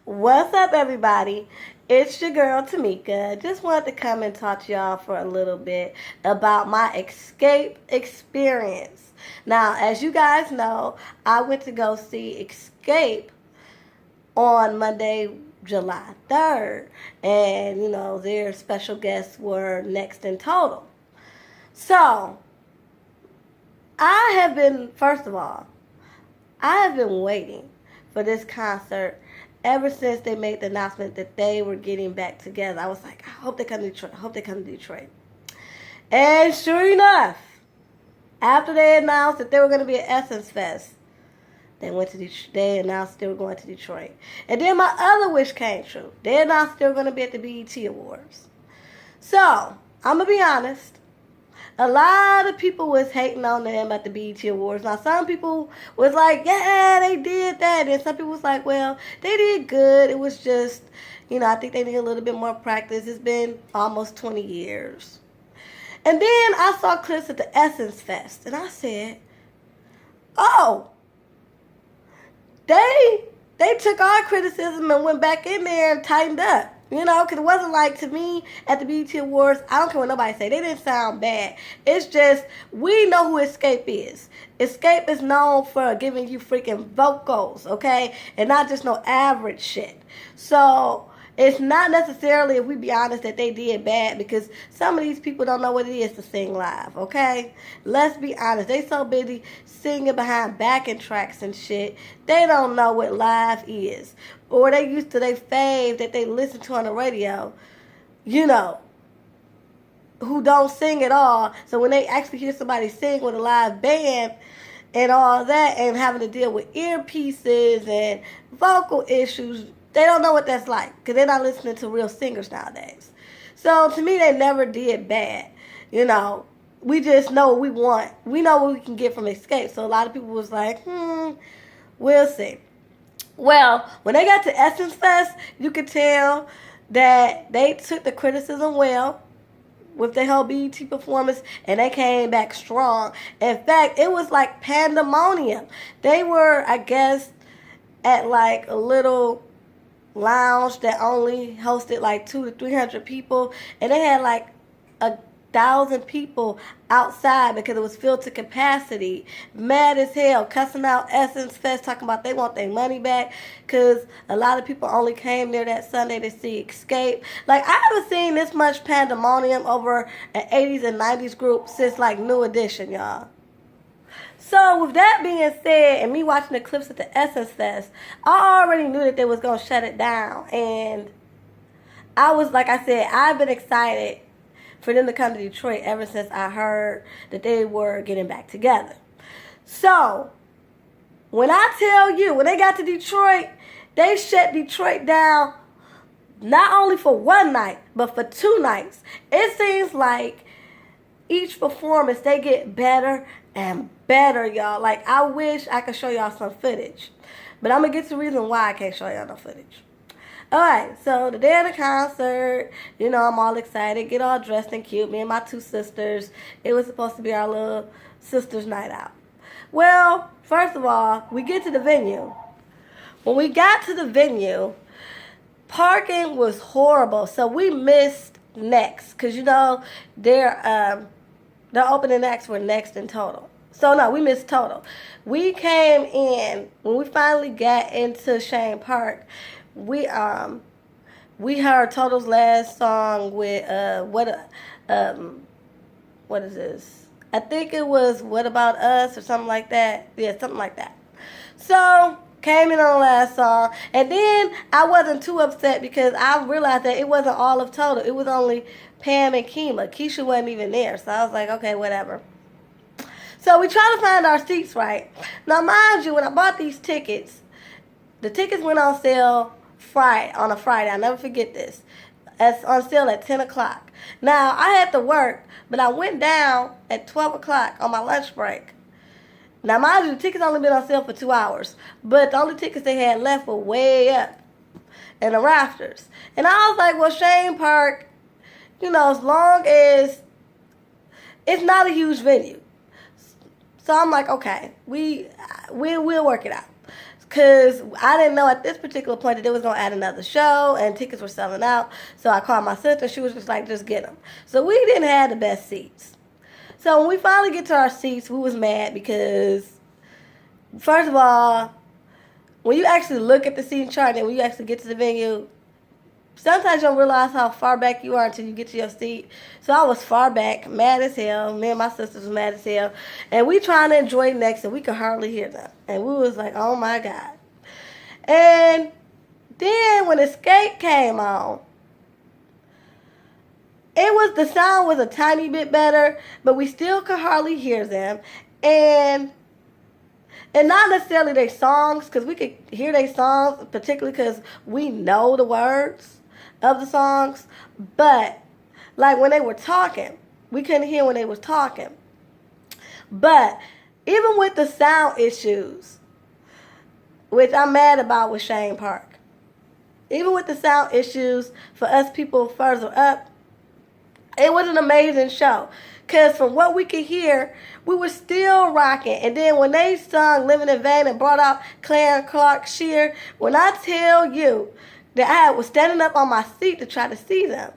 What's up, everybody? It's your girl Tamika. Just wanted to come and talk to y'all for a little bit about my Xscape experience. Now, as you guys know, I went to go see Xscape on Monday, July 3rd, and their special guests were Next in Total. So, first of all, I have been waiting for this concert ever since they made the announcement that they were getting back together. I was like, I hope they come to Detroit. I hope they come to Detroit. And sure enough, after they announced that they were going to be at Essence Fest, they announced they were going to Detroit. And then my other wish came true. They announced they were going to be at the BET Awards. So, I'm going to be honest. A lot of people was hating on them at the BET Awards. Now, some people was like, yeah, they did that. And some people was like, well, they did good. It was just, I think they need a little bit more practice. It's been almost 20 years. And then I saw clips at the Essence Fest. And I said, oh, they took our criticism and went back in there and tightened up. Because it wasn't like, to me, at the BET Awards, I don't care what nobody say, they didn't sound bad. It's just, we know who Xscape is. Xscape is known for giving you freaking vocals, okay? And not just no average shit. So, it's not necessarily, if we be honest, that they did bad, because some of these people don't know what it is to sing live, okay? Let's be honest. They so busy singing behind backing tracks and shit, they don't know what live is. Or they used to their fave that they listen to on the radio, who don't sing at all. So when they actually hear somebody sing with a live band and all that, and having to deal with earpieces and vocal issues, they don't know what that's like, because they're not listening to real singers nowadays. So to me, they never did bad. We just know what we want. We know what we can get from Xscape. So a lot of people was like, we'll see. Well, when they got to Essence Fest, you could tell that they took the criticism well with their whole BET performance, and they came back strong. In fact, it was like pandemonium. They were, I guess, at like a little lounge that only hosted like 200 to 300 people, and they had like 1,000 people outside because it was filled to capacity, mad as hell, cussing out Essence Fest, talking about they want their money back, because a lot of people only came there that Sunday to see Xscape. Like, I haven't seen this much pandemonium over an 80s and 90s group since like New Edition, y'all. So, with that being said, and me watching the clips at the Essence Fest, I already knew that they was going to shut it down. And I was, like I said, I've been excited for them to come to Detroit ever since I heard that they were getting back together. So, when I tell you, when they got to Detroit, they shut Detroit down not only for one night, but for 2 nights. It seems like each performance, they get better and better, y'all. Like, I wish I could show y'all some footage. But I'm going to get to the reason why I can't show y'all no footage. Alright, so the day of the concert, I'm all excited, get all dressed and cute. Me and my 2 sisters, it was supposed to be our little sisters' night out. Well, first of all, we get to the venue. When we got to the venue, parking was horrible, so we missed Next, because their opening acts were Next in Total. So no, we missed Total. We came in, when we finally got into Shane Park, we heard Total's last song with what is this? I think it was What About Us or something like that. Yeah, something like that. So came in on the last song, and then I wasn't too upset because I realized that it wasn't all of Total. It was only Pam and Kima. Keisha wasn't even there, so I was like, okay, whatever. So we try to find our seats right. Now, mind you, when I bought these tickets, the tickets went on sale on a Friday. I'll never forget this. It's on sale at 10 o'clock. Now, I had to work, but I went down at 12 o'clock on my lunch break. Now, mind you, the tickets only been on sale for 2 hours, but the only tickets they had left were way up in the rafters. And I was like, well, Shane Park, as long as it's not a huge venue. So I'm like, okay, we'll work it out. Because I didn't know at this particular point that they was going to add another show and tickets were selling out. So I called my sister. She was just like, just get them. So we didn't have the best seats. So when we finally get to our seats, we was mad because, first of all, when you actually look at the seating chart and when you actually get to the venue, sometimes you don't realize how far back you are until you get to your seat. So I was far back, mad as hell. Me and my sisters was mad as hell. And we trying to enjoy next, and we could hardly hear them. And we was like, oh my God. And then when Xscape came on, the sound was a tiny bit better, but we still could hardly hear them. And not necessarily their songs, because we could hear their songs, particularly because we know the words of the songs. But, like, when they were talking, we couldn't hear when they was talking. But, even with the sound issues, which I'm mad about with Shane Park, even with the sound issues for us people further up, it was an amazing show. Because from what we could hear, we were still rocking. And then when they sung Living in Vain and brought out Clark Sheard, when I tell you that I was standing up on my seat to try to see them.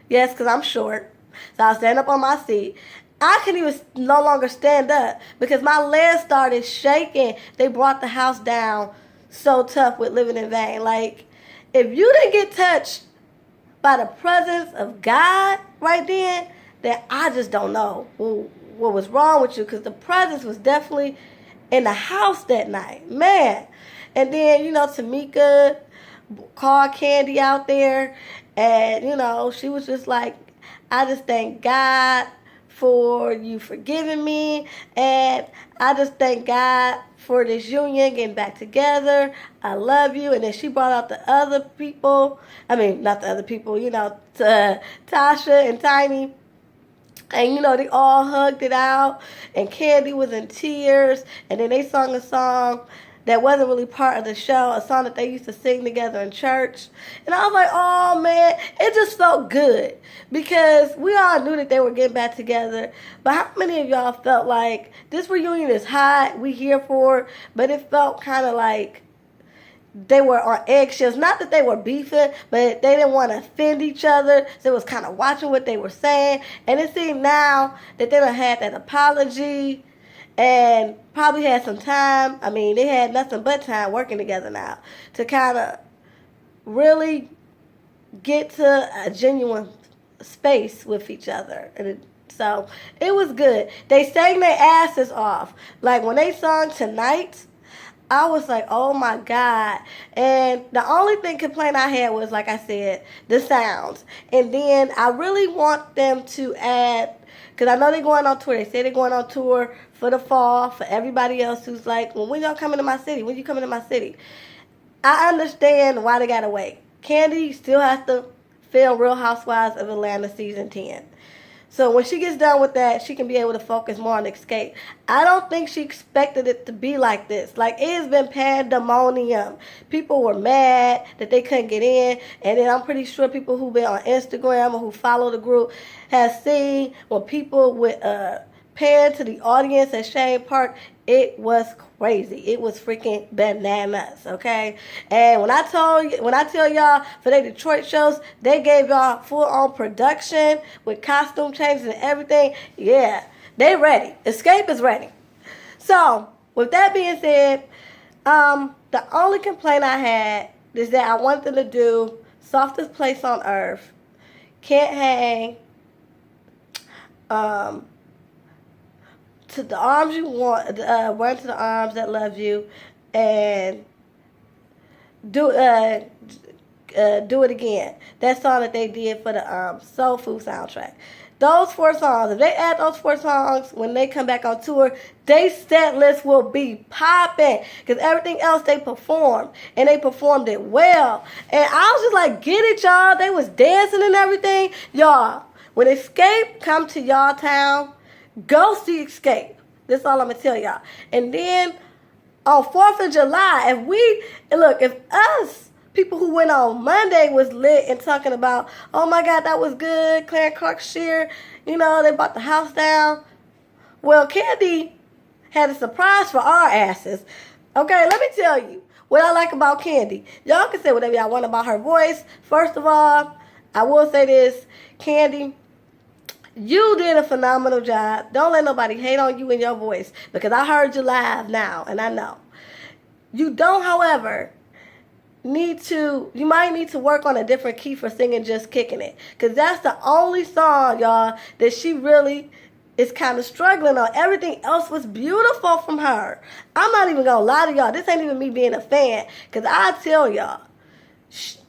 Yes, because I'm short. So I was standing up on my seat. I couldn't even no longer stand up because my legs started shaking. They brought the house down so tough with Living in Vain. Like, if you didn't get touched by the presence of God right then, I just don't know what was wrong with you, because the presence was definitely in the house that night, man. And then, Tamika called Candy out there, and, she was just like, I just thank God for you forgiving me, and I just thank God for this union getting back together. I love you. And then she brought out the other people. I mean, not the other people, Tasha and Tiny. And, they all hugged it out. And Candy was in tears. And then they sung a song that wasn't really part of the show, a song that they used to sing together in church. And I was like, oh, man, it just felt good. Because we all knew that they were getting back together. But how many of y'all felt like this reunion is hot, we here for it, but it felt kind of like they were on eggshells? Not that they were beefing, but they didn't want to offend each other. So it was kind of watching what they were saying. And it seemed now that they done had that apology and probably had some time. I mean, they had nothing but time working together now to kind of really get to a genuine space with each other. So it was good. They sang their asses off. Like when they sung Tonight, I was like, oh my God. And the only complaint I had was, like I said, the sounds. And then I really want them to add, because I know they're going on tour. They say they're going on tour for the fall, for everybody else who's like, well, when y'all coming to my city? When you coming to my city? I understand why they got to wait. Candy still has to film Real Housewives of Atlanta season 10. So when she gets done with that, she can be able to focus more on Xscape. I don't think she expected it to be like this. Like, it has been pandemonium. People were mad that they couldn't get in. And then I'm pretty sure people who've been on Instagram or who follow the group have seen when people would pan to the audience at Shane Park. It was crazy. It was freaking bananas, okay? And when I tell y'all for their Detroit shows, they gave y'all full-on production with costume changes and everything. Yeah, they ready. Xscape is ready. So, with that being said, the only complaint I had is that I wanted them to do Softest Place on Earth, Can't Hang, to the arms you want, run to the arms that love you, and do it again. That song that they did for the Soul Food soundtrack. Those 4 songs, if they add those 4 songs when they come back on tour, they set list will be popping, because everything else they performed, and they performed it well. And I was just like, get it, y'all. They was dancing and everything. Y'all, when Xscape come to y'all town, go see Xscape. That's all I'm going to tell y'all. And then on 4th of July, if us, people who went on Monday, was lit and talking about, oh my God, that was good, Clark Sheard, they bought the house down. Well, Candy had a surprise for our asses. Okay, let me tell you. What I like about Candy. Y'all can say whatever y'all want about her voice. First of all, I will say this. Candy, you did a phenomenal job. Don't let nobody hate on you and your voice. Because I heard you live now, and I know. You don't, however, you might need to work on a different key for singing Just Kicking It. Because that's the only song, y'all, that she really is kind of struggling on. Everything else was beautiful from her. I'm not even going to lie to y'all. This ain't even me being a fan. Because I tell y'all, she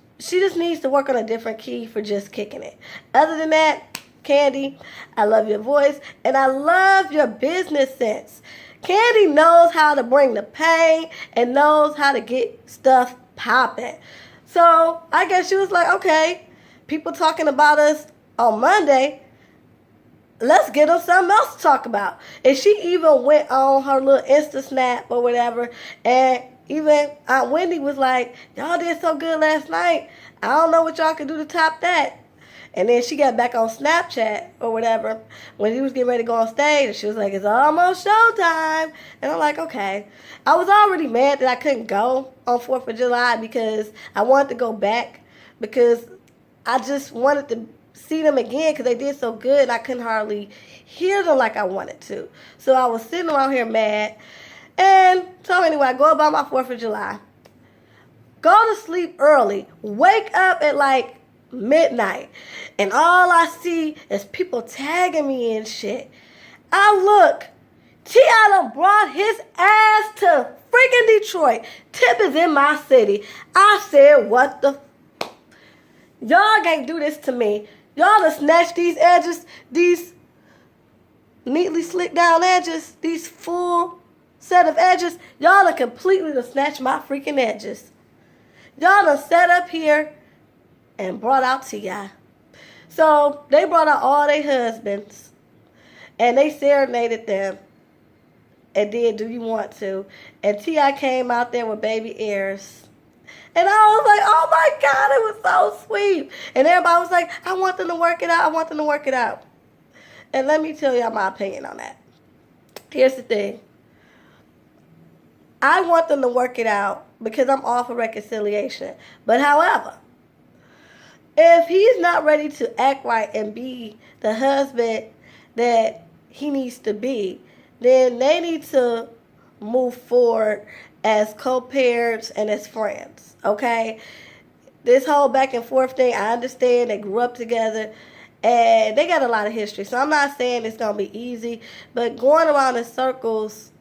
just needs to work on a different key for Just Kicking It. Other than that, Candy, I love your voice. And I love your business sense. Candy knows how to bring the pain and knows how to get stuff popping. So I guess she was like, okay, people talking about us on Monday, let's get them something else to talk about. And she even went on her little Insta snap or whatever, and even Aunt Wendy was like, y'all did so good last night. I don't know what y'all could do to top that. And then she got back on Snapchat or whatever when he was getting ready to go on stage. And she was like, it's almost showtime. And I'm like, okay. I was already mad that I couldn't go on 4th of July because I wanted to go back because I just wanted to see them again because they did so good and I couldn't hardly hear them like I wanted to. So I was sitting around here mad. And so anyway, I go about my 4th of July. Go to sleep early. Wake up at like midnight, and all I see is people tagging me and shit. I look, T.I. done brought his ass to freaking Detroit. Tip is in my city. I said, what the y'all can't do this to me. Y'all done snatched these edges, these neatly slicked down edges, these full set of edges. Y'all done completely done snatched my freaking edges. Y'all done sat up here and brought out T.I. So they brought out all their husbands and they serenaded them and did Do You Want To. And T.I. came out there with baby ears. And I was like, oh my God, it was so sweet. And everybody was like, I want them to work it out. I want them to work it out. And let me tell y'all my opinion on that. Here's the thing. I want them to work it out because I'm all for reconciliation. But however, if he's not ready to act right and be the husband that he needs to be, then they need to move forward as co-parents and as friends, okay? This whole back and forth thing, I understand they grew up together and they got a lot of history. So I'm not saying it's going to be easy, but going around in circles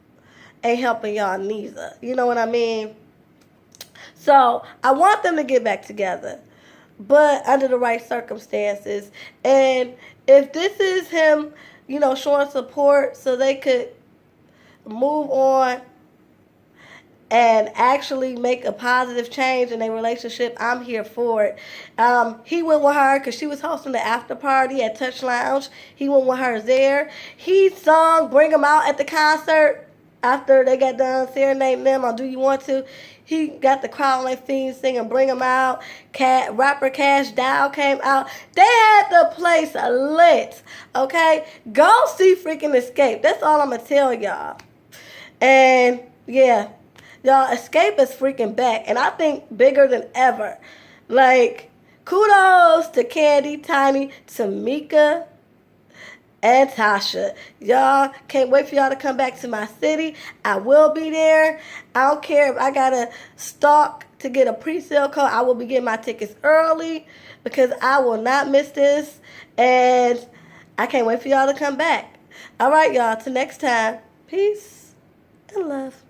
ain't helping y'all neither. You know what I mean? So I want them to get back together, but under the right circumstances. And if this is him, you know, showing support so they could move on and actually make a positive change in their relationship, I'm here for it. He went with her because she was hosting the after party at Touch Lounge. He went with her there. He sung Bring 'Em Out at the concert after they got done serenading them on Do You Want To. He got the crowd on their feet singing Bring 'Em Out. Rapper Cash Dow came out. They had the place lit, okay? Go see freaking Xscape. That's all I'm going to tell y'all. And, yeah, y'all, Xscape is freaking back. And I think bigger than ever. Like, kudos to Candy, Tiny, Tamika, and Tasha. Y'all, can't wait for y'all to come back to my city. I will be there. I don't care if I gotta stalk to get a pre-sale code. I will be getting my tickets early because I will not miss this. And I can't wait for y'all to come back. All right, y'all. Till next time. Peace and love.